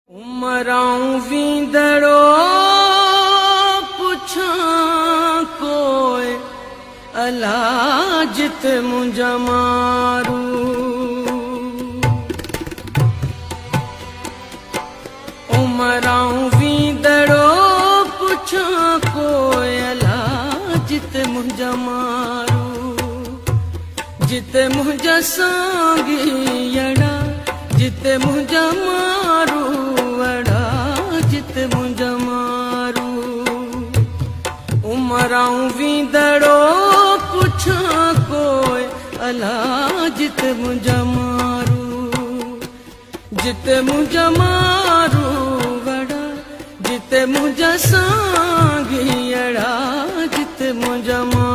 उमराऊं वींदड़ो पुछां कोई अला जित मुंहिंजा मारू। उमराऊं वींदड़ो पुछां कोई अला जित मुंहिंजा मारू। जिते मुंहिंजा सांगीअड़ा जिते मुंहिंजा मारू अड़ा जिते मुंहिंजा मारू। उमराऊं वींदड़ो पुछां कोई अला जिते मुंहिंजा मारू। जिते मुंहिंजा मारू वड़ा जिते मुंहिंजा सांगीअड़ा जिते मुंहिंजा मारू।